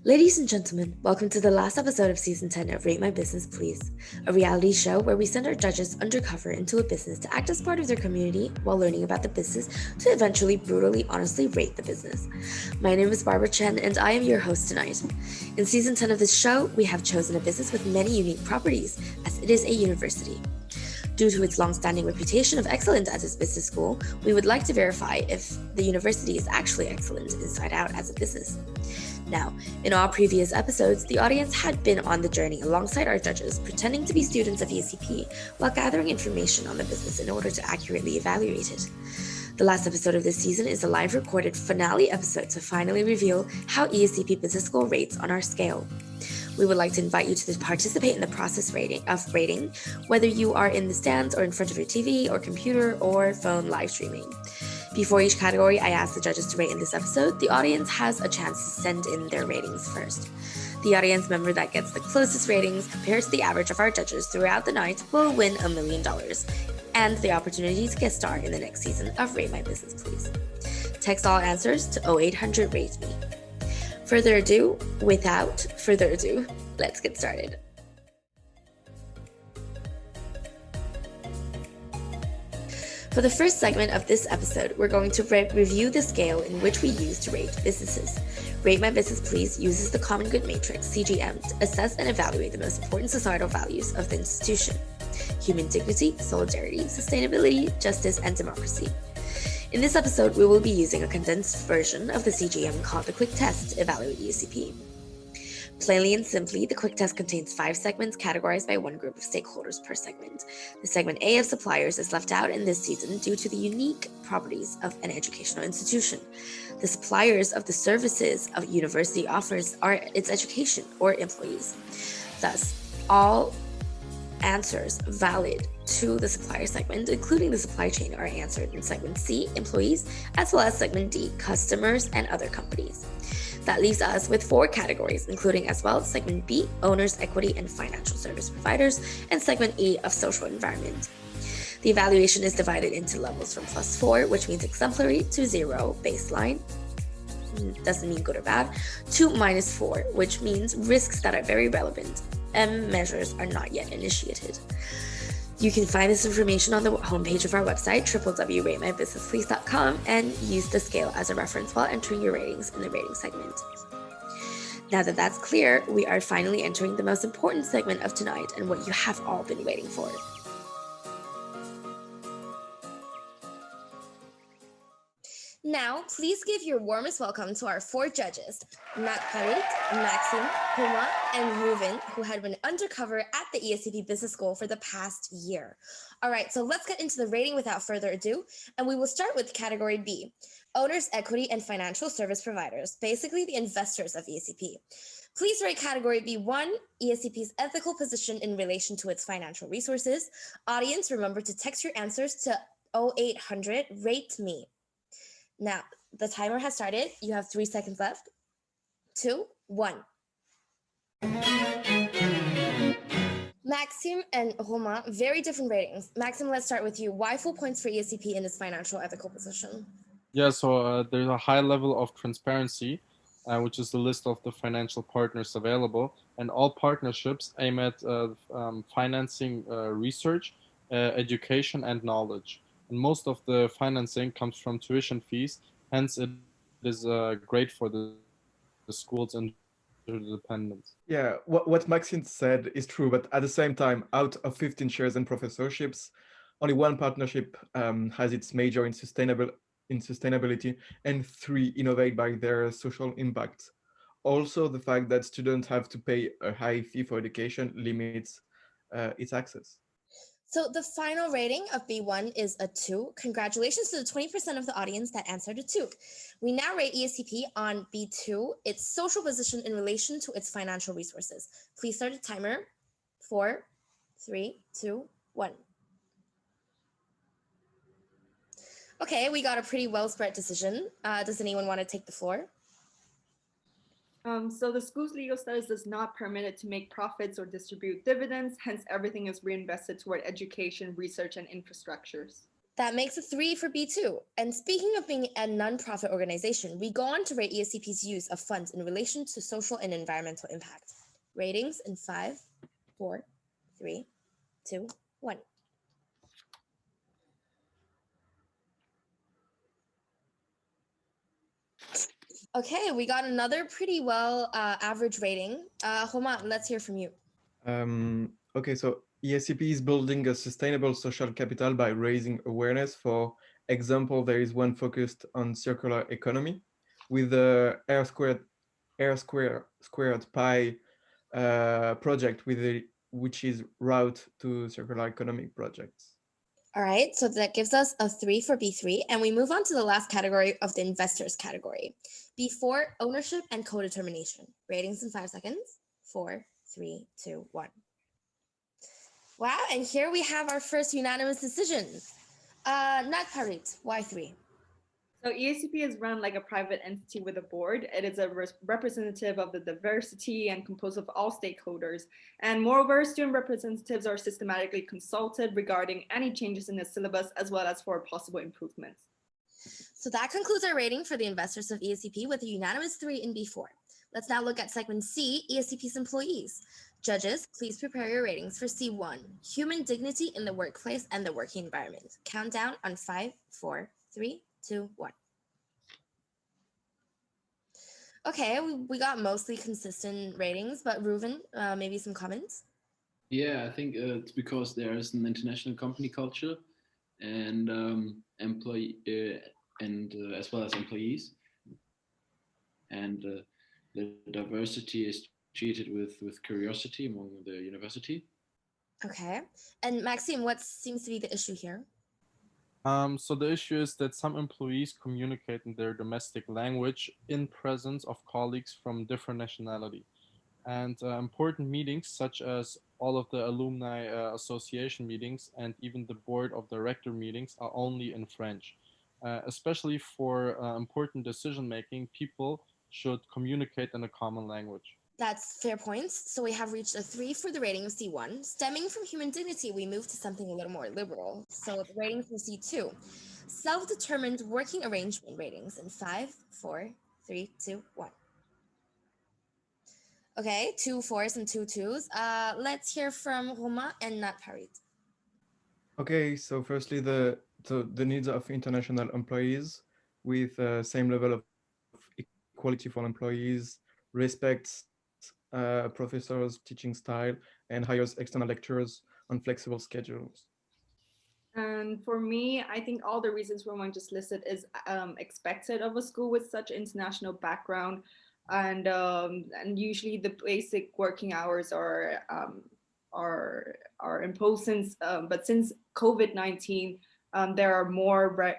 Ladies and gentlemen, welcome to the last episode of Season 10 of Rate My Business Please, a reality show where we send our judges undercover into a business to act as part of their community while learning about the business to eventually brutally honestly rate the business. My name is Barbara Chen and I am your host tonight. In Season 10 of this show, we have chosen a business with many unique properties, as it is a university. Due to its long-standing reputation of excellence as its business school, we would like to verify if the university is actually excellent inside out as a business. Now, in all previous episodes, the audience had been on the journey alongside our judges, pretending to be students of ESCP while gathering information on the business in order to accurately evaluate it. The last episode of this season is a live recorded finale episode to finally reveal how ESCP Business School rates on our scale. We would like to invite you to participate in the process of rating, whether you are in the stands or in front of your TV or computer or phone live streaming. Before each category I ask the judges to rate in this episode, the audience has a chance to send in their ratings first. The audience member that gets the closest ratings compared to the average of our judges throughout the night will win $1 million and the opportunity to guest star in the next season of Rate My Business Please. Text all answers to 0800 Rate Me. Without further ado, let's get started. For the first segment of this episode, we're going to review the scale in which we use to rate businesses. Rate My Business Please uses the Common Good Matrix, CGM, to assess and evaluate the most important societal values of the institution: human dignity, solidarity, sustainability, justice, and democracy. In this episode, we will be using a condensed version of the CGM called the Quick Test to evaluate ESCP. Plainly and simply, the quick test contains 5 segments categorized by one group of stakeholders per segment. The segment A of suppliers is left out in this season due to the unique properties of an educational institution. The suppliers of the services a university offers are its education or employees. Thus, all answers valid to the supplier segment, including the supply chain, are answered in segment C, employees, as well as segment D, customers and other companies. That leaves us with 4 categories, including as well segment B, owners, equity, and financial service providers, and segment E of social environment. The evaluation is divided into levels from +4, which means exemplary, to 0, baseline, doesn't mean good or bad, to -4, which means risks that are very relevant and measures are not yet initiated. You can find this information on the homepage of our website, www.ratemybusinessplease.com, and use the scale as a reference while entering your ratings in the rating segment. Now that that's clear, we are finally entering the most important segment of tonight and what you have all been waiting for. Now, please give your warmest welcome to our 4 judges, Karit, Maxim, Huma, and Reuven, who had been undercover at the ESCP Business School for the past year. All right, so let's get into the rating without further ado, and we will start with category B, owners, equity, and financial service providers, basically the investors of ESCP. Please rate category B1, ESCP's ethical position in relation to its financial resources. Audience, remember to text your answers to 0800 Rate Me. Now, the timer has started. You have 3 seconds left. 2, 1. Maxim and Roma, very different ratings. Maxim, let's start with you. Why full points for ESCP in its financial ethical position? Yeah, so there's a high level of transparency, which is the list of the financial partners available, and all partnerships aim at financing research, education, and knowledge. And most of the financing comes from tuition fees, hence it is great for the schools and interdependence. Yeah, what Maxine said is true, but at the same time, out of 15 shares and professorships, only 1 partnership has its major in sustainability, and 3 innovate by their social impact. Also, the fact that students have to pay a high fee for education limits its access. So the final rating of B1 is a 2. Congratulations to the 20% of the audience that answered a 2. We now rate ESCP on B2, its social position in relation to its financial resources. Please start a timer. 4, 3, 2, 1. Okay, we got a pretty well-spread decision. Does anyone want to take the floor? So the school's legal status does not permit it to make profits or distribute dividends. Hence, everything is reinvested toward education, research, and infrastructures. That makes a 3 for B2. And speaking of being a nonprofit organization, we go on to rate ESCP's use of funds in relation to social and environmental impact. Ratings in 5, 4, 3, 2, 1. Okay, we got another pretty well average rating. Homa, let's hear from you. Okay, so ESCP is building a sustainable social capital by raising awareness. For example, there is one focused on circular economy with the squared pi project which is route to circular economic projects. All right, so that gives us a 3 for B3, and we move on to the last category of the investors category. B4, ownership and co-determination. Ratings in 5 seconds. 4, 3, 2, 1. Wow, and here we have our first unanimous decision. Not Parit, why 3? So EACP is run like a private entity with a board. It is a representative of the diversity and composed of all stakeholders. And moreover, student representatives are systematically consulted regarding any changes in the syllabus as well as for possible improvements. So that concludes our rating for the investors of ESCP with a unanimous 3 in B4. Let's now look at segment C, ESCP's employees. Judges, please prepare your ratings for C1, human dignity in the workplace and the working environment. Countdown on 5, 4, 3, 2, 1. Okay, we got mostly consistent ratings, but Reuven, maybe some comments? Yeah, I think it's because there is an international company culture and as well as employees, and the diversity is treated with curiosity among the university. Okay, and Maxime, what seems to be the issue here? So the issue is that some employees communicate in their domestic language in presence of colleagues from different nationality. And important meetings such as all of the alumni association meetings and even the board of director meetings are only in French. Especially for important decision making, people should communicate in a common language. That's fair points. So we have reached a 3 for the rating of C1. Stemming from human dignity, we move to something a little more liberal. So the rating for C2, self-determined working arrangement ratings in 5, 4, 3, 2, 1. Okay, 2 4s and 2 2s. Let's hear from Roma and Nat Parit. Okay, so firstly, the needs of international employees with same level of equality for employees, respects professors' teaching style, and hires external lecturers on flexible schedules. And for me, I think all the reasons Roman just listed is expected of a school with such international background, and usually the basic working hours are imposed since but since COVID-19, there are more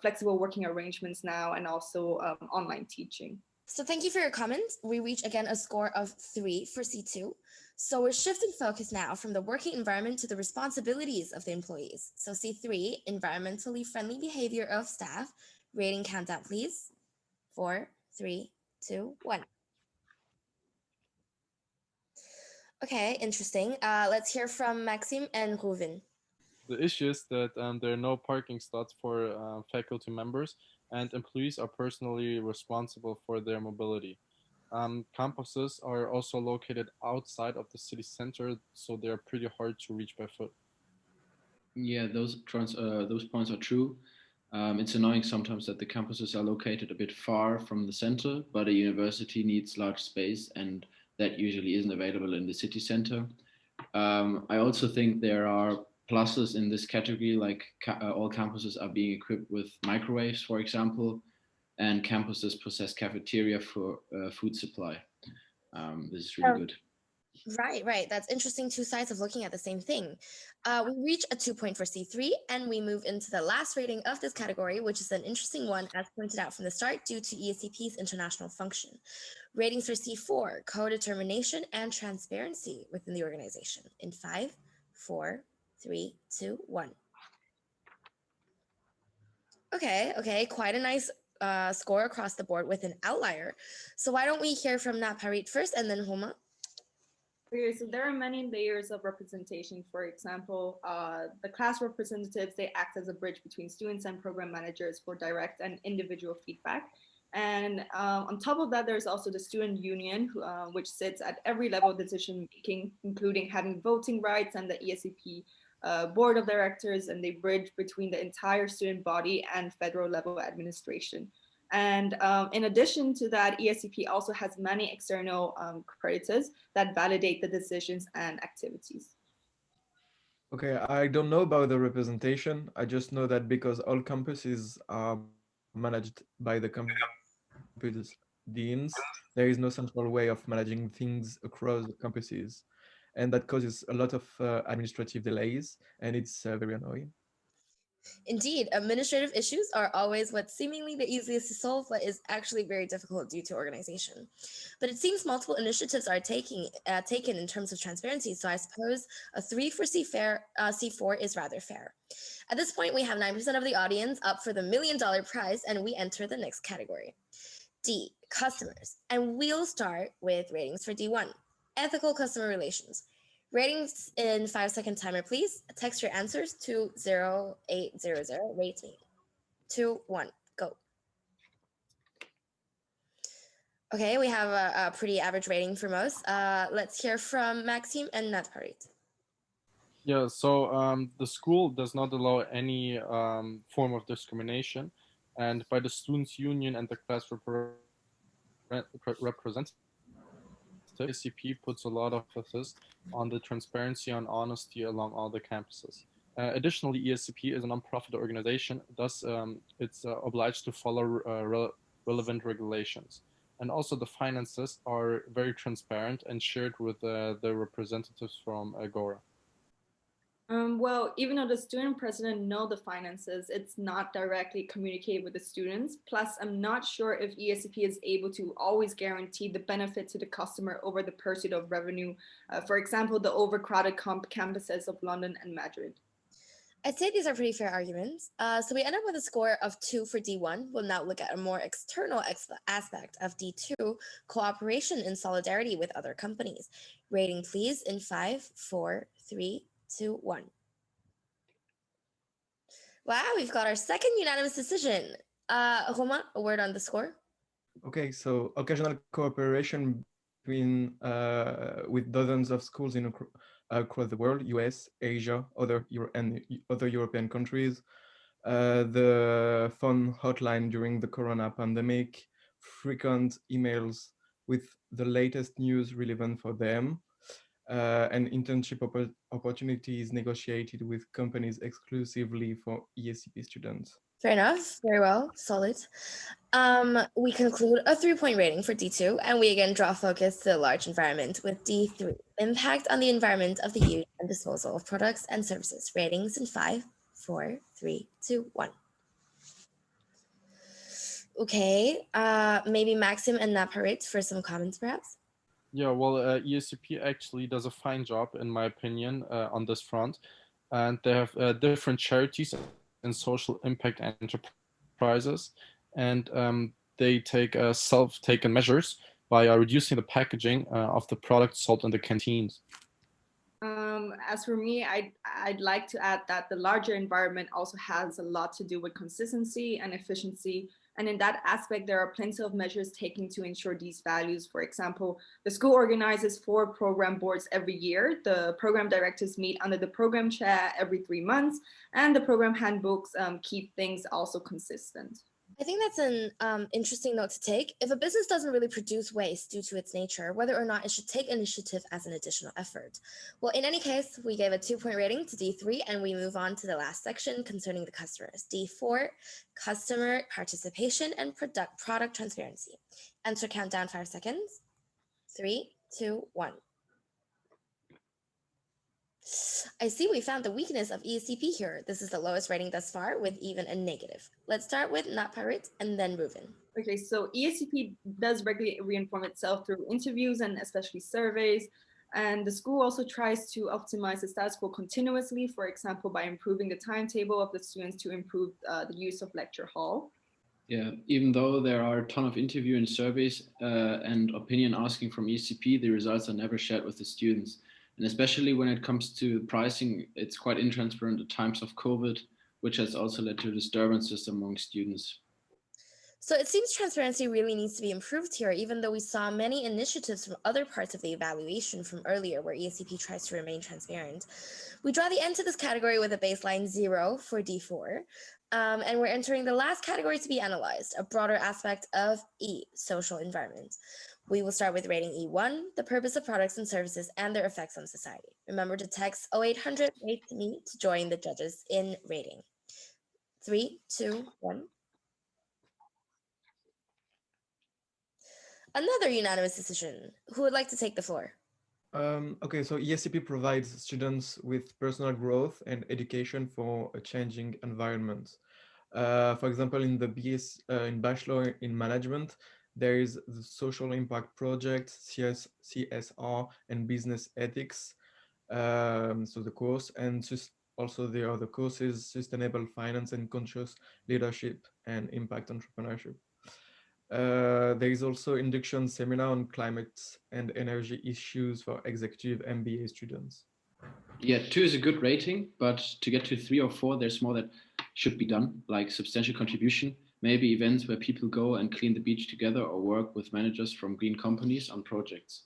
flexible working arrangements now and also online teaching. So thank you for your comments. We reach again a score of 3 for C2. So we're shifting focus now from the working environment to the responsibilities of the employees. So C3, environmentally friendly behavior of staff. Rating countdown, please. 4, 3, 2, 1. Okay, interesting. Let's hear from Maxime and Reuven. The issue is that there are no parking slots for faculty members, and employees are personally responsible for their mobility. Campuses are also located outside of the city center, so they are pretty hard to reach by foot. Yeah, those points are true. It's annoying sometimes that the campuses are located a bit far from the center, but a university needs large space, and that usually isn't available in the city center. I also think there are pluses in this category, like all campuses are being equipped with microwaves, for example, and campuses possess cafeteria for food supply. This is really good. Right. That's interesting. Two sides of looking at the same thing. We reach a 2 point for C3, and we move into the last rating of this category, which is an interesting one, as pointed out from the start, due to ESCP's international function. Ratings for C4, co-determination and transparency within the organization in 5, 4, 3, 2, 1. Okay, quite a nice score across the board with an outlier. So why don't we hear from Nat Parit first and then Homa? Okay, so there are many layers of representation. For example, the class representatives, they act as a bridge between students and program managers for direct and individual feedback. And on top of that, there's also the student union, which sits at every level of decision making, including having voting rights, and the ESCP board of directors, and they bridge between the entire student body and federal level administration. And in addition to that, ESCP also has many external creditors that validate the decisions and activities. Okay, I don't know about the representation. I just know that because all campuses are managed by the campus deans, there is no central way of managing things across the campuses. And that causes a lot of administrative delays, and it's very annoying. Indeed, administrative issues are always what's seemingly the easiest to solve, but is actually very difficult due to organization. But it seems multiple initiatives are taken in terms of transparency, so I suppose a 3 for C4 is rather fair. At this point, we have 9% of the audience up for the $1 million prize, and we enter the next category. D, customers. And we'll start with ratings for D1, ethical customer relations. Ratings in 5-second timer, please. Text your answers to 0800. Rate me. 2, 1, go. Okay, we have a pretty average rating for most. Let's hear from Maxime and Natparit. Yeah, so the school does not allow any form of discrimination, and by the students' union and the class representative, ACP puts a lot of emphasis on the transparency and honesty along all the campuses. Additionally, ESCP is a nonprofit organization, thus it's obliged to follow relevant regulations. And also the finances are very transparent and shared with the representatives from Agora. Well, even though the student president know the finances, it's not directly communicated with the students. Plus, I'm not sure if ESCP is able to always guarantee the benefit to the customer over the pursuit of revenue. For example, the overcrowded campuses of London and Madrid. I'd say these are pretty fair arguments. So we end up with a score of 2 for D1. We'll now look at a more external aspect of D2, cooperation and solidarity with other companies. Rating, please, in 5, 4, 3, 2, 1. Wow, we've got our second unanimous decision. Romain, a word on the score? Okay, so occasional cooperation between with dozens of schools across the world, US, Asia, and other European countries. The phone hotline during the corona pandemic, frequent emails with the latest news relevant for them, and internship opportunities negotiated with companies exclusively for ESCP students. Fair enough. Very well. Solid. We conclude a 3-point rating for D2, and we again draw focus to the large environment with D3. Impact on the environment of the use and disposal of products and services. Ratings in 5, 4, 3, 2, 1. Okay. Maybe Maxim and Naparit for some comments, perhaps? Yeah, well, ESCP actually does a fine job, in my opinion, on this front. And they have different charities and social impact enterprises. And they take self-taken measures by reducing the packaging of the products sold in the canteens. As for me, I'd like to add that the larger environment also has a lot to do with consistency and efficiency. And in that aspect, there are plenty of measures taken to ensure these values. For example, the school organizes 4 program boards every year. The program directors meet under the program chair every 3 months, and the program handbooks keep things also consistent. I think that's an interesting note to take. If a business doesn't really produce waste due to its nature, whether or not it should take initiative as an additional effort. Well, in any case, we gave a 2-point rating to D3, and we move on to the last section concerning the customers. D4, customer participation and product transparency. Answer countdown 5 seconds. 3, 2, 1. I see we found the weakness of ESCP here. This is the lowest rating thus far with even a negative. Let's start with Naparit and then Reuven. Okay, so ESCP does regularly reinform itself through interviews and especially surveys. And the school also tries to optimize the status quo continuously, for example, by improving the timetable of the students to improve the use of lecture hall. Yeah, even though there are a ton of interview and surveys and opinion asking from ECP, the results are never shared with the students. And especially when it comes to pricing, it's quite intransparent at times of COVID, which has also led to disturbances among students. So it seems transparency really needs to be improved here, even though we saw many initiatives from other parts of the evaluation from earlier where ESCP tries to remain transparent. We draw the end to this category with a baseline 0 for D4, and we're entering the last category to be analyzed, a broader aspect of E, social environment. We will start with rating E1, the purpose of products and services and their effects on society. Remember to text 0800 rate me to join the judges in rating. 3, 2, 1. Another unanimous decision. Who would like to take the floor? Okay, so ESCP provides students with personal growth and education for a changing environment. For example, in the in Bachelor in Management, there is the Social Impact Project, CSR, and Business Ethics. So the course, and also there are the courses, Sustainable Finance and Conscious Leadership and Impact Entrepreneurship. There is also induction seminar on climate and energy issues for executive MBA students. Yeah, 2 is a good rating, but to get to 3 or 4, there's more that should be done, like substantial contribution, maybe events where people go and clean the beach together or work with managers from green companies on projects.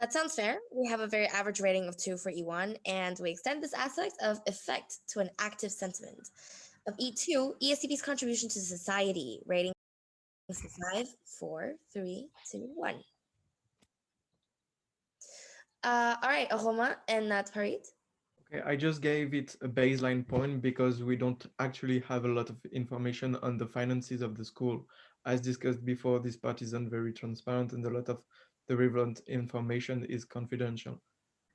That sounds fair. We have a very average rating of 2 for E1, and we extend this aspect of effect to an active sentiment. Of E2, ESCP's contribution to society, rating 5, 4, 3, 2, 1. All right, Ahoma and Parit. Okay, I just gave it a baseline point because we don't actually have a lot of information on the finances of the school. As discussed before, this part isn't very transparent and a lot of the relevant information is confidential.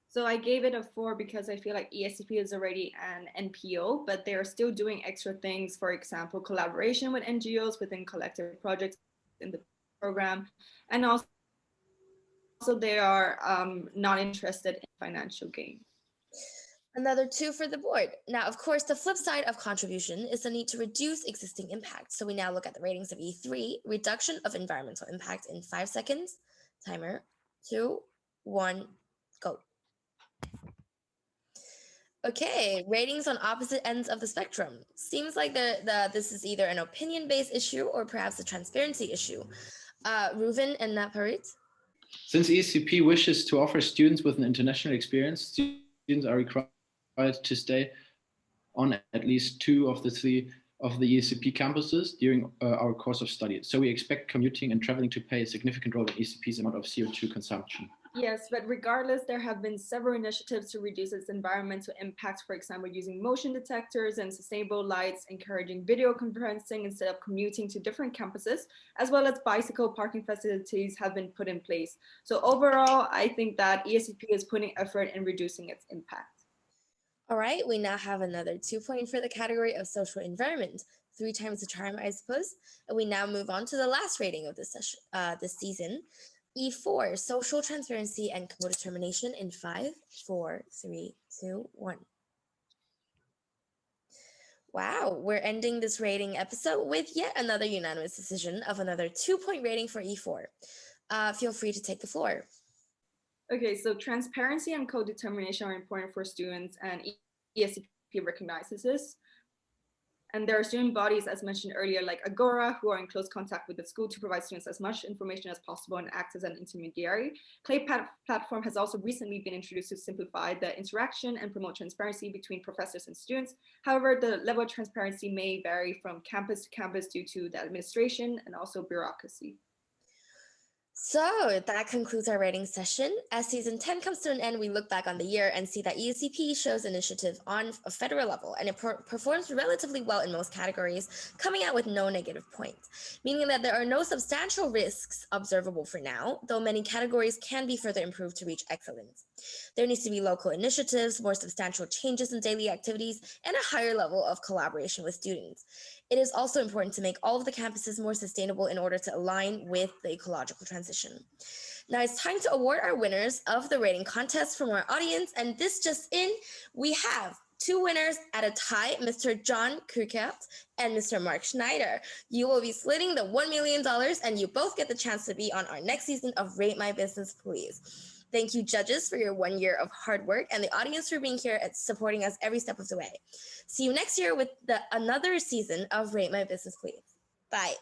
So I gave it a 4 because I feel like ESCP is already an NPO, but they are still doing extra things. For example, collaboration with NGOs within collective projects in the program, and also they are not interested in financial gain. Another 2 for the board. Now, of course, the flip side of contribution is the need to reduce existing impact. So we now look at the ratings of E3, reduction of environmental impact in 5 seconds. Timer, 2, 1, go. Okay, ratings on opposite ends of the spectrum. Seems like this is either an opinion-based issue or perhaps a transparency issue. Reuven and Naparit? Since ECP wishes to offer students with an international experience, students are required to stay on at least 2 of the 3 of the ECP campuses during our course of study. So we expect commuting and traveling to play a significant role in ECP's amount of CO2 consumption. Yes, but regardless, there have been several initiatives to reduce its environmental impacts, for example, using motion detectors and sustainable lights, encouraging video conferencing instead of commuting to different campuses, as well as bicycle parking facilities have been put in place. So overall, I think that ESCP is putting effort in reducing its impact. All right, we now have another 2 point for the category of social environment, 3 times the charm, I suppose. And we now move on to the last rating of this session, this season, E4, social transparency and co-determination in 5, 4, 3, 2, 1. Wow, we're ending this rating episode with yet another unanimous decision of another 2 point rating for E4. Feel free to take the floor. Okay, so transparency and co-determination are important for students, and ESCP recognizes this. And there are student bodies, as mentioned earlier, like Agora, who are in close contact with the school to provide students as much information as possible and act as an intermediary. CLIE platform has also recently been introduced to simplify the interaction and promote transparency between professors and students. However, the level of transparency may vary from campus to campus due to the administration and also bureaucracy. So that concludes our rating session. As season 10 comes to an end, we look back on the year and see that ESCP shows initiative on a federal level, and it performs relatively well in most categories, coming out with no negative points, meaning that there are no substantial risks observable for now, though many categories can be further improved to reach excellence. There needs to be local initiatives, more substantial changes in daily activities, and a higher level of collaboration with students. It is also important to make all of the campuses more sustainable in order to align with the ecological transition. Now it's time to award our winners of the rating contest from our audience, and this just in, we have Two winners at a tie, Mr. John Krukat and Mr. Mark Schneider. You will be splitting the $1 million, and you both get the chance to be on our next season of Rate My Business, Please. Thank you, judges, for your 1 year of hard work, and the audience for being here and supporting us every step of the way. See you next year with another season of Rate My Business, Please. Bye.